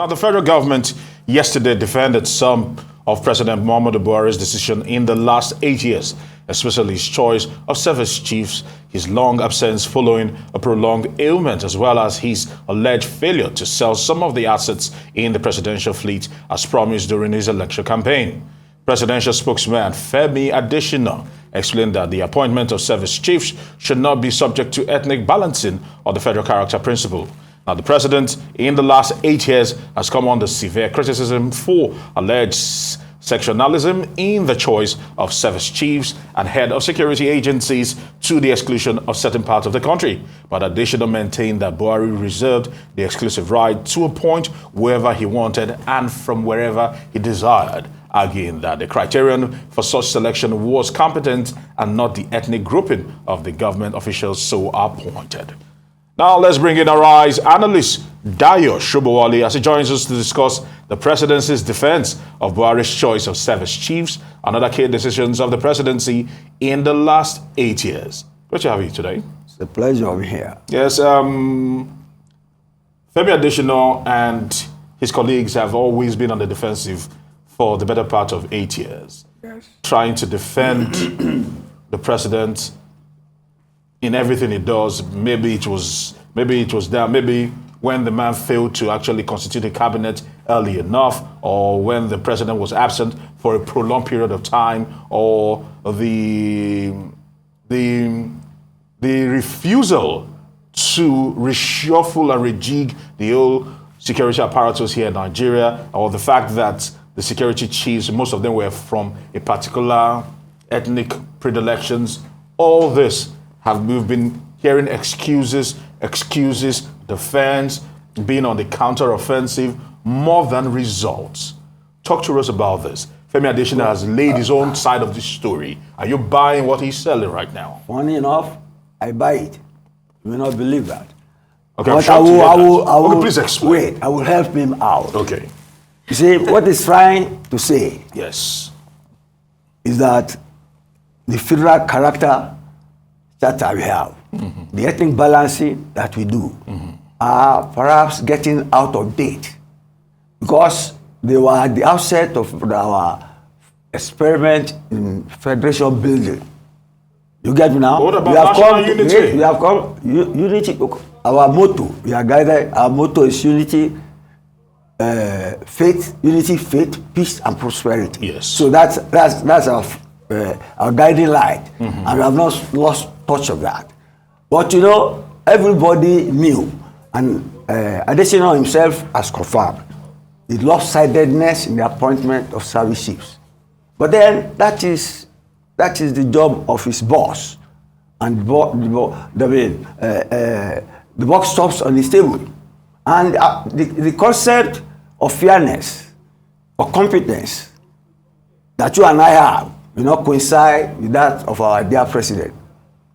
Now, the federal government yesterday defended some of President Muhammadu Buhari's decision in the last 8 years, especially his choice of service chiefs, his long absence following a prolonged ailment, as well as his alleged failure to sell some of the assets in the presidential fleet as promised during his election campaign. Presidential spokesman Femi Adesina explained that the appointment of service chiefs should not be subject to ethnic balancing or the federal character principle. Now, the president in the last 8 years has come under severe criticism for alleged sectionalism in the choice of service chiefs and head of security agencies to the exclusion of certain parts of the country. But Adesina maintained that Buhari reserved the exclusive right to appoint wherever he wanted and from wherever he desired, arguing that the criterion for such selection was competence and not the ethnic grouping of the government officials so appointed. Now let's bring in our eyes analyst Dayo Sobowale as he joins us to discuss the presidency's defense of Buhari's choice of service chiefs and other key decisions of the presidency in the last 8 years. Great to have you today. It's a pleasure to be here. Yes, Femi Adesina and his colleagues have always been on the defensive for the better part of 8 years, trying to defend the president in everything he does. Maybe it was down. Maybe when the man failed to actually constitute a cabinet early enough, or when the president was absent for a prolonged period of time, or the refusal to reshuffle and rejig the whole security apparatus here in Nigeria, or the fact that the security chiefs, most of them were from a particular ethnic predilections. All this we've been hearing excuses, defense, being on the counter-offensive, more than results. Talk to us about this. Femi Adesina has laid his own side of the story. Are you buying what he's selling right now? Funny enough, I buy it. You may not believe that. Okay, but I will. Okay, please explain. Wait, I will help him out. Okay. You see, what he's trying to say Yes. is that the federal character that we have, the ethnic balancing that we do, are perhaps getting out of date, because they were at the outset of our experiment in federation building. You get me now? What about national unity? We have come unity. Our motto, we are guided. Our motto is unity, faith, peace, and prosperity. Yes. So that's our guiding light, and we have not lost touch of that. But you know, everybody knew, and Adesina himself has confirmed the lopsidedness in the appointment of service chiefs. But then that is the job of his boss, and the buck stops on his table. And the concept of fairness or competence that you and I have will not coincide with that of our dear president.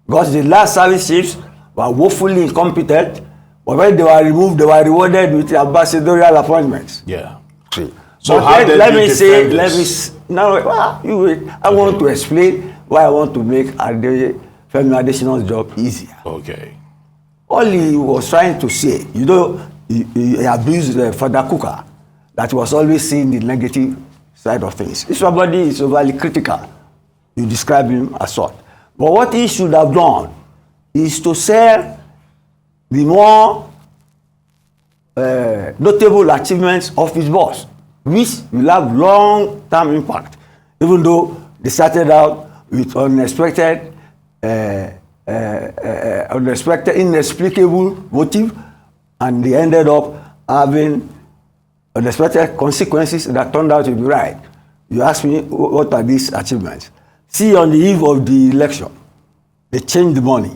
Because the last service chiefs were woefully incompetent, but when they were removed, they were rewarded with ambassadorial appointments. Yeah. See. So how did you defend this? You wait. I want to explain why I want to make Femi Adesina's job easier. Okay. All he was trying to say, you know, he abused Father Cooker, that was always seeing the negative side of things. If somebody is overly critical, you describe him as such. But what he should have done is to sell the more notable achievements of his boss, which will have long-term impact, even though they started out with inexplicable motive, and they ended up having unexpected consequences that turned out to be right. You ask me, what are these achievements? See, on the eve of the election, they changed the money.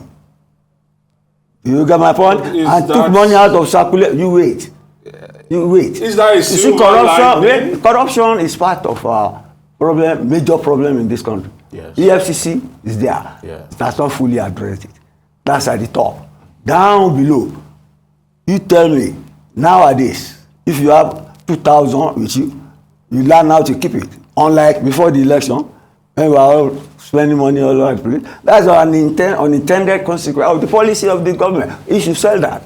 You get my point? And took money out of circulation. You wait. You wait. Is that a you see, corruption is part of our major problem in this country. Yes. EFCC is there. Yeah. It has not fully addressed it. That's at the top. Down below, you tell me, nowadays, if you have 2,000 with you, you learn how to keep it. Unlike before the election, when we are all spending money all over the place. That's an unintended consequence of the policy of the government. You should sell that.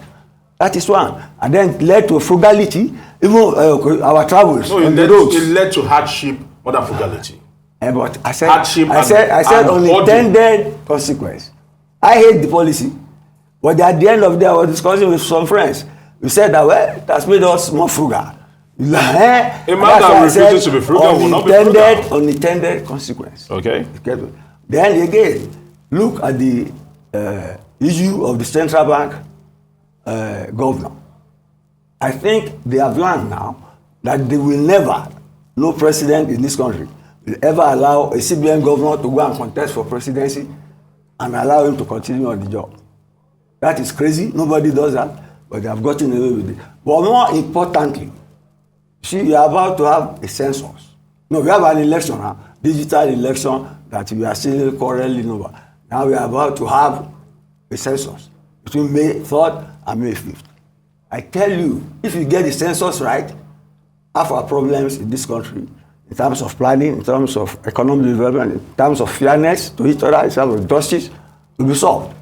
That is one. And then led to frugality, even our travels No, on the roads. it led to hardship more than frugality. But I said, Hardship I said and unintended consequence. I hate the policy, but at the end of the day, I was discussing with some friends. We said that, well, it has made us more frugal. A man that refuses to be frugal will not be frugal. Unintended consequence. Okay. Then again, look at the issue of the central bank governor. I think they have learned now that they will never, no president in this country, will ever allow a CBN governor to go and contest for presidency and allow him to continue on the job. That is crazy. Nobody does that, but they have gotten away with it. But more importantly, see, we are about to have a census. No, we have an election now, digital election that we are still quarreling over. Now we are about to have a census between May 3rd and May 5th. I tell you, if you get the census right, half our problems in this country, in terms of planning, in terms of economic development, in terms of fairness to each other, in terms of justice, will be solved.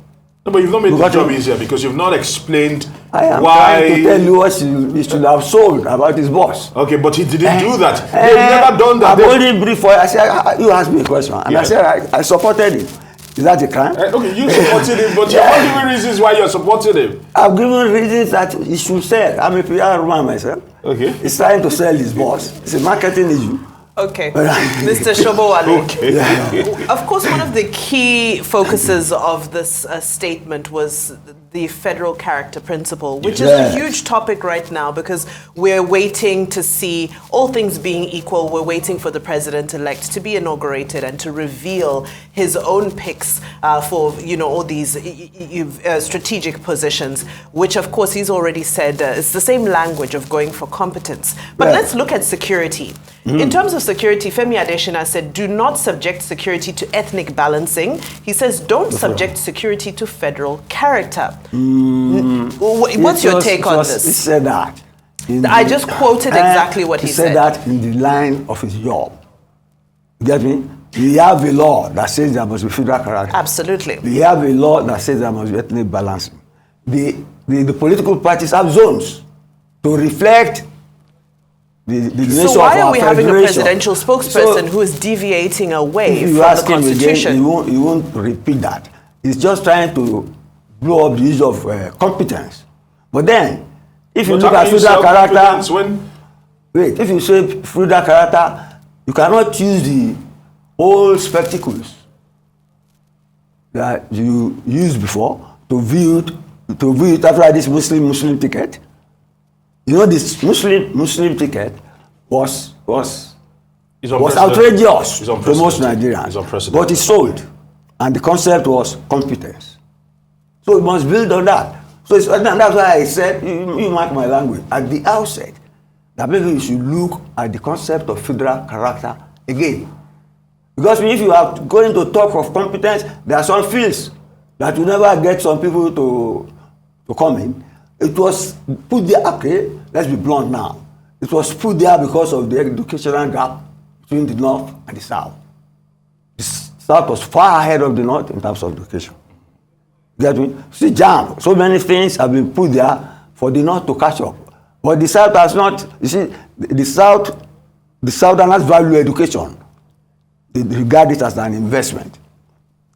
No, but you've not made the job easier because you've not explained I am why. trying to tell you what he should have sold about his boss. Okay, but he didn't do that. They've never done that. I've only briefed for you. I said, you asked me a question, and I said, I supported him. Is that a crime? Okay, you supported him, but you're not giving reasons why you're supporting him. I've given reasons that he should sell. I'm a PR man myself. Okay. He's trying to sell his boss. It's a marketing issue. Okay. Mr. Sobowale. Okay. Yeah. Of course, one of the key focuses of this statement was the federal character principle, which is a huge topic right now because we're waiting to see, all things being equal, we're waiting for the president-elect to be inaugurated and to reveal his own picks for, all these strategic positions, which of course he's already said it's the same language of going for competence. But let's look at security. In terms of security, Femi Adesina said, do not subject security to ethnic balancing. He says, don't subject security to federal character. What's your take on this? He said that. I just quoted exactly what he said. He said that in the line of his job. You get me? We have a law that says there must be federal character. Absolutely. We have a law that says there must be ethnic balancing. The political parties have zones to reflect the so why are we having a presidential spokesperson who is deviating away from the Constitution? Again, he won't repeat that. He's just trying to blow up the issue of competence. But then, if you look at federal character, if you say federal character, you cannot use the old spectacles that you used before to view it after this Muslim ticket. You know, this Muslim ticket was outrageous to most Nigerians, but it's sold, and the concept was competence. So we must build on that. So that's why I said, you mark my language at the outset, that maybe you should look at the concept of federal character again, because if you are going to talk of competence, there are some fields that will never get some people to come in. It was put there, okay, let's be blunt now. It was put there because of the educational gap between the North and the South. The South was far ahead of the North in terms of education. You get me? See, jam. So many things have been put there for the North to catch up. But the South has not, you see, the Southerners value education. They regard it as an investment.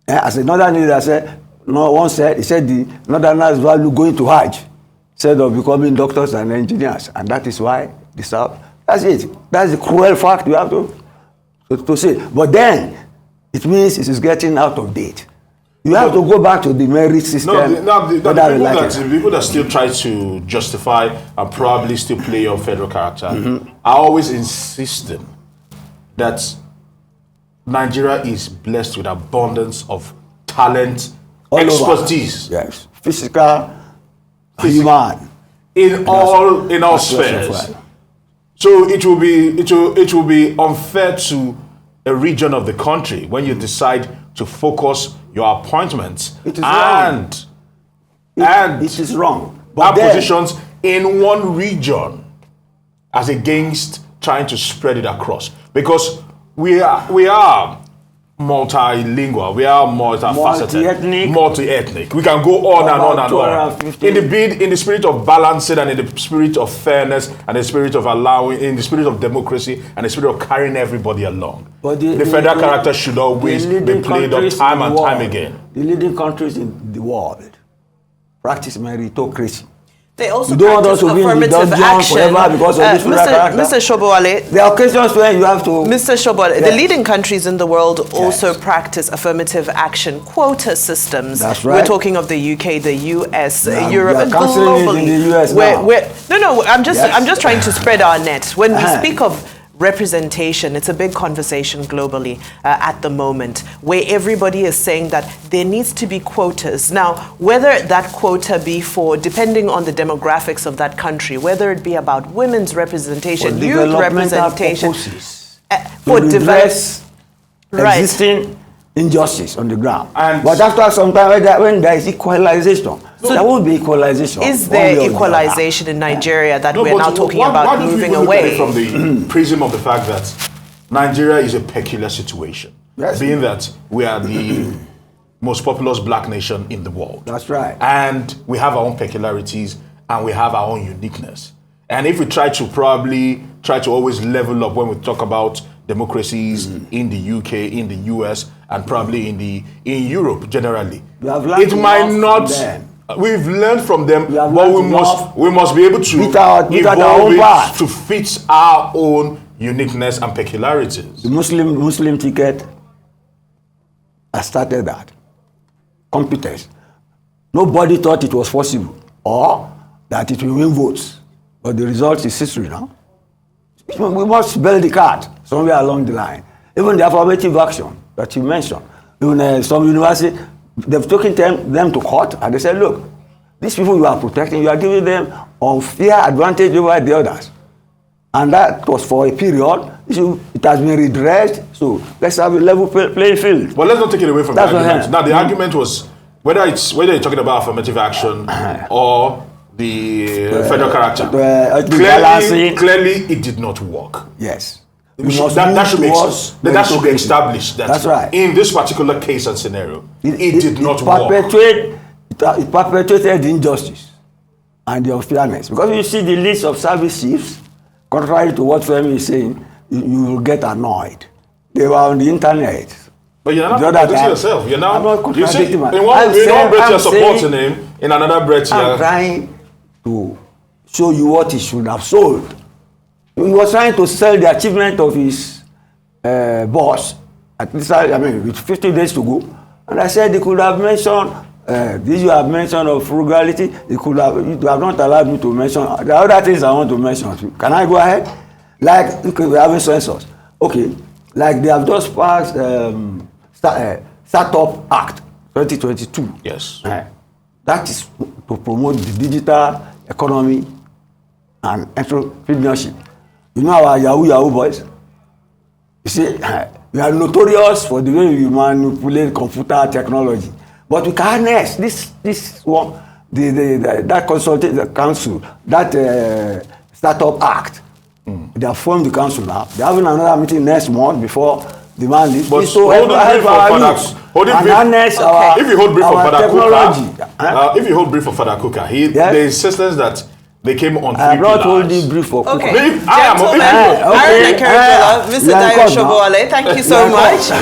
As another leader said, once said, he said the Northerners value going to Hajj instead of becoming doctors and engineers, and that is why the South. That's it. That's the cruel fact we have to say. But then it means it is getting out of date. You have to go back to the merit system. The people that still try to justify and probably still play on federal character are always insisting that Nigeria is blessed with abundance of talent, expertise. Yes, physical, human, in all spheres. So it will be unfair to a region of the country when you decide to focus your appointments it is wrong. But positions in one region as against trying to spread it across, because we are multilingual. We are multifaceted, multi-ethnic. We can go on and on and on. In the spirit of balancing and in the spirit of fairness and the spirit of allowing, in the spirit of democracy and the spirit of carrying everybody along. But the federal character should always be played up time and time again. The leading countries in the world practice meritocracy. They also practice affirmative action. Because of this Mr. Sobowale, there are occasions where you have to... Mr. Sobowale, the leading countries in the world also practice affirmative action quota systems. That's right. We're talking of the UK, the US, Europe, and globally. In the US now. I'm just trying to spread our net. When we speak of representation, it's a big conversation globally at the moment, where everybody is saying that there needs to be quotas. Now, whether that quota be for, depending on the demographics of that country, whether it be about women's representation, youth representation, for existing injustice on the ground. But after some time, when there is equalization, so there will be equalization. Is there equalization in Nigeria that we're now talking about moving away? From the prism of the fact that Nigeria is a peculiar situation, being that we are the most populous black nation in the world. That's right. And we have our own peculiarities and we have our own uniqueness. And if we try to always level up when we talk about democracies in the UK, in the US, and probably in Europe generally, it might not. We've learned from them, but we must be able to evolve it to fit our own uniqueness and peculiarities. The Muslim ticket has started that competence. Nobody thought it was possible or that it will win votes, but the result is history now. We must build the card somewhere along the line. Even the affirmative action that you mentioned, even some university, they've taken them to court and they said, look, these people you are protecting, you are giving them unfair advantage over the others. And that was for a period. It has been redressed, so let's have a level playing field. But let's not take it away from the argument. Now, the argument was whether you're talking about affirmative action or the federal character. Clearly, it did not work. Yes. That should be established. That's right. In this particular case and scenario, it did not work. It perpetuated injustice and the unfairness. Because you see the list of service chiefs, contrary to what Femi is saying, you will get annoyed. They were on the internet. But you're not contradicting yourself. You're now. I'm not contradicting myself. In one breath you're supporting him, in another breath I'm trying to show you what he should have sold. He was trying to sell the achievement of his boss, at least, with 50 days to go. And I said he could have mentioned, this you have mentioned of frugality, you have not allowed me to mention the other things I want to mention. Can I go ahead? Like, we're having census. Okay, like they have just passed Startup Act 2022. Yes. That is to promote the digital economy and entrepreneurship. You know our Yahoo boys? You see, we are notorious for the way we manipulate computer technology. But we can harness this one, that consultative council, that Startup Act. They have formed the council now. They're having another meeting next month before the man leaves. But if you hold brief for Father Kuka, the insistence that they came on 3 pillars. I brought holding brief for Kuka. Okay. Mr. Dayo Sobowale, thank you so much.